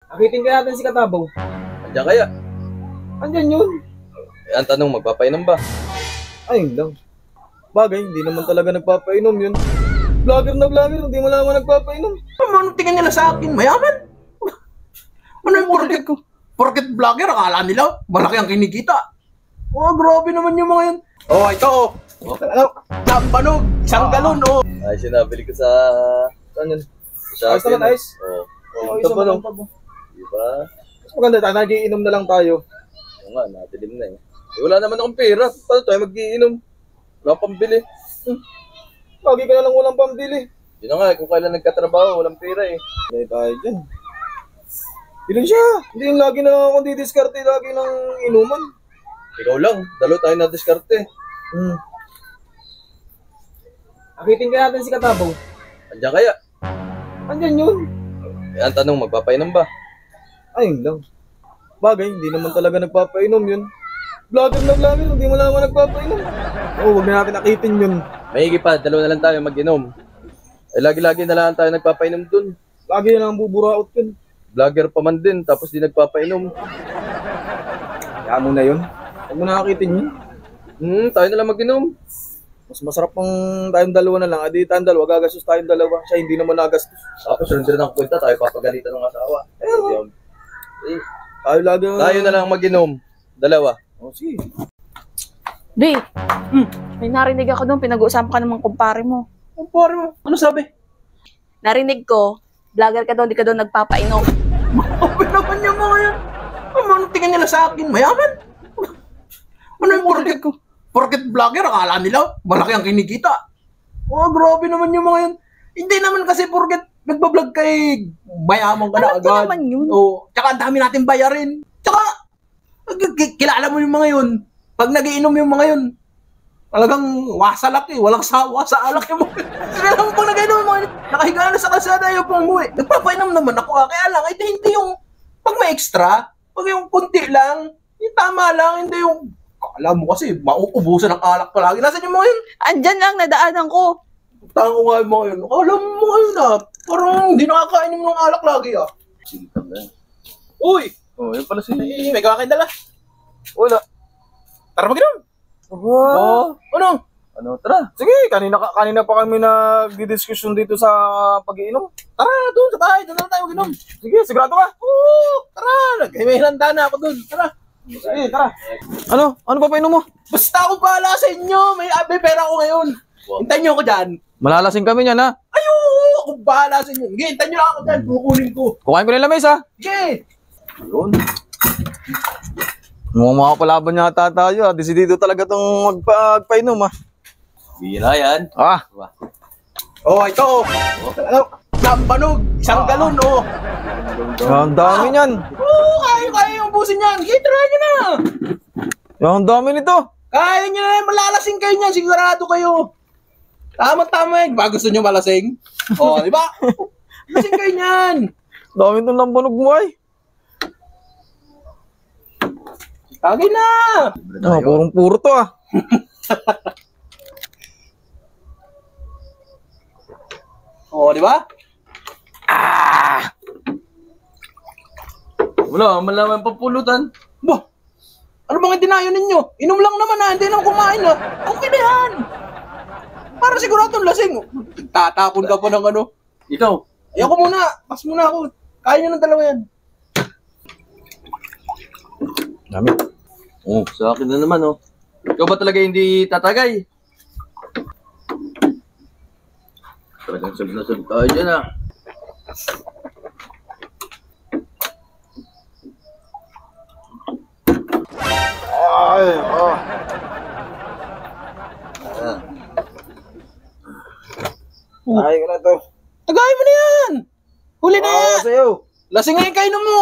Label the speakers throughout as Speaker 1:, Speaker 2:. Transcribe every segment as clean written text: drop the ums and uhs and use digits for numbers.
Speaker 1: Akitin ka natin si Katabaw.
Speaker 2: Andiyan kaya?
Speaker 1: Andyan yun.
Speaker 2: Eh, ang tanong, magpapainom ba?
Speaker 1: Ayun lang. Bagay, hindi naman talaga nagpapainom yun. Vlogger na vlogger, hindi mo naman nagpapainom.
Speaker 3: Anong tingin nila sa akin? Mayaman? Ano yung porket vlogger? Akala nila malaki ang kinikita. Oh, grabe naman yung mga yun. Oh, ito oh. Lampanog, isang galon oh.
Speaker 2: Ay, sinabili ko sa...
Speaker 1: Saan yun?
Speaker 2: Sa
Speaker 1: Ayos naman, ayos.
Speaker 2: Oo.
Speaker 1: Oo,
Speaker 2: Ito
Speaker 1: isa
Speaker 2: ba
Speaker 1: lang
Speaker 2: no?
Speaker 1: pa ba?
Speaker 2: Diba?
Speaker 1: Mas maganda tayo, nagiinom na lang tayo.
Speaker 2: Oo nga, natilim na eh. Eh, wala naman akong pera. Paano tayo mag-iinom? Wala akong pambili.
Speaker 1: Lagi ka na lang walang pambili.
Speaker 2: Yun na nga, kung kailan nagkatrabaho, walang pera eh.
Speaker 1: Hindi tayo dyan. Ilan siya? Hindi yung lagi na akong didiskarte, lagi ng inuman.
Speaker 2: Ikaw lang, dalo tayo na diskarte.
Speaker 1: Akitin ka natin si Katabaw.
Speaker 2: Andiyan kaya?
Speaker 1: Andyan yun.
Speaker 2: Eh, ang tanong, magpapainom ba?
Speaker 1: Ayun lang. Bagay, hindi naman talaga nagpapainom yun. Vlogger na vlogger, hindi mo naman nagpapainom. Oo, wag na natin akitin yun.
Speaker 2: Maigi pa, dalawa na lang tayo mag-inom. Eh, lagi-lagi na lang tayo nagpapainom dun.
Speaker 1: Lagi na lang buburaot yun.
Speaker 2: Vlogger pa man din, tapos di nagpapainom.
Speaker 1: Kaya mo na yun. Huwag mo na akitin yun.
Speaker 2: Tayo na lang mag-inom.
Speaker 1: Mas masarap pang tayong dalawa na lang. Adi tayong dalawa, gagastos tayong dalawa. Siya hindi naman nagastos.
Speaker 2: Tapos sunod ng kwenta, tayo papagalitan ng asawa. Eh,
Speaker 1: Tayo lagi.
Speaker 2: tayo na lang mag-inom. Dalawa.
Speaker 1: Oh, sige.
Speaker 4: Di, may narinig ako doon, pinag-uusapan ka naman kumpare mo.
Speaker 3: Kumpare mo, ano sabi?
Speaker 4: Narinig ko, vlogger ka doon, di ka doon nagpapainom.
Speaker 3: Grabe naman yung mga yan. Anong tingin nila sa akin? Mayaman? Ano yung porket vlogger? Akala nila malaki ang kinikita. Oh, grabe naman yung mga yan. Hindi naman kasi porket nagbablog kay mayaman ka na
Speaker 4: Alam ko
Speaker 3: agad.
Speaker 4: naman yun.
Speaker 3: Oh, tsaka ang dami natin bayarin. Tsaka, kilala mo yung mga yun. Pag nagiinom yung mga yun, talagang wasalak eh. Walang sawa sa alak yung mga yun. Kaya lang pag nagiinom yung mga yun, nakahiga na sa kalsada yung pang umuwi. Nagpapainom naman ako kaya lang, hindi yung, pag may extra, pag yung kunti lang, yung tama lang, hindi yung, alam mo kasi, mauubusan ng alak palagi. Nasaan yung mga yun?
Speaker 4: Andyan lang, nadaanan ko.
Speaker 3: Tango nga yung mga yun. Alam mo mga yun ah, parang hindi nakakainom ng alak lagi ah.
Speaker 2: Sintang na.
Speaker 3: Uy!
Speaker 2: Oh, yun pala sila.
Speaker 3: May kakain dala.
Speaker 1: Wala.
Speaker 3: Tara mag-inom!
Speaker 1: Wow.
Speaker 3: Ano?
Speaker 2: Ano, tara.
Speaker 1: Sige, kanina pa kami nagdi-discussion dito sa pag-iinom.
Speaker 3: Tara, doon sa bahay, doon na tayo mag-inom.
Speaker 1: Sige, sigurado ka.
Speaker 3: Oo, tara, may handa na ako doon. Tara.
Speaker 1: Sige, tara. Ano? Ano pa painom mo?
Speaker 3: Basta ako bahala sa inyo, may pera ako ngayon. Hintayin niyo ako dyan.
Speaker 1: Malalasing kami niyan, ha?
Speaker 3: Ayun, ako bahala sa inyo. Sige, hintayin niyo lang ako dyan, kukunin ko.
Speaker 1: Kukain ko nila mais, ha?
Speaker 3: Sige.
Speaker 2: Yun.
Speaker 1: Mukhang makapalaban yata tayo, ha? Desidido talaga itong magpainom, ha?
Speaker 2: Bira yan.
Speaker 1: Ah!
Speaker 3: Oh, ito oh. Ano? Lampanog, isang galon oh.
Speaker 1: Ang dami niyan.
Speaker 3: Oo, kaya yung busin yan. Sige, try niyo na.
Speaker 1: Ang dami nito.
Speaker 3: Kaya niyo na, malalasing kayo niyan, sigurado kayo. Tama-tama yan. Ba, gusto niyo malasing? Oh, di ba? Lasing kayo niyan.
Speaker 1: Dami itong lambanog mo, ay.
Speaker 3: Tagay na.
Speaker 1: Ah, purong-puro to, ah.
Speaker 3: Oh, di ba?
Speaker 2: Wala, malaman papulutan.
Speaker 3: Bah, ano bang dinayo ninyo? Inom lang naman na, hindi naman kumain na. Okay na yan. Para siguradong lasing. Tatapon ka pa ng ano.
Speaker 2: Ikaw.
Speaker 3: Ayoko muna. Pas muna ako. Kaya nyo ng dalawa yan.
Speaker 1: Dami.
Speaker 2: Oh, sa akin na naman, oh. Ikaw ba talaga hindi tatagay? Talagang sunod na sunod tayo dyan, ah.
Speaker 1: Ay, oh. Ay, ko na to.
Speaker 3: Tagay mo na yan. Huli na yan.
Speaker 1: Sa'yo.
Speaker 3: Lasing nga yung kainom mo.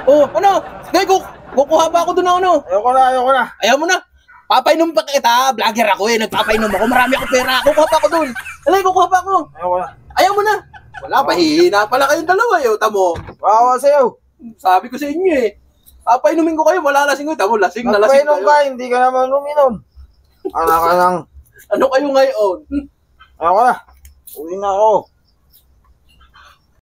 Speaker 3: Oh, ano? Sige, kukuha pa ako doon ng ano.
Speaker 1: Ayoko na.
Speaker 3: Ayaw mo na. Papainom pa kita. Vlogger ako eh. Nagpapainom ako. Marami ako pera. Kukuha pa ako doon. Alay, kukuha pa ako.
Speaker 1: Ayoko na.
Speaker 3: Ayaw mo na. Wala, pahihina pala kayong dalawa eh. Tamo.
Speaker 1: Wawa sa'yo.
Speaker 3: Sabi ko sa inyo eh. Papainumin ko kayo. Wala lasing ko. Tamo, lasing na lasing
Speaker 1: Magpainom
Speaker 3: kayo.
Speaker 1: ka, hindi ka naman uminom. Anak ka lang.
Speaker 3: Ano kayo ngayon?
Speaker 1: Ayoko na. Uwi na ako.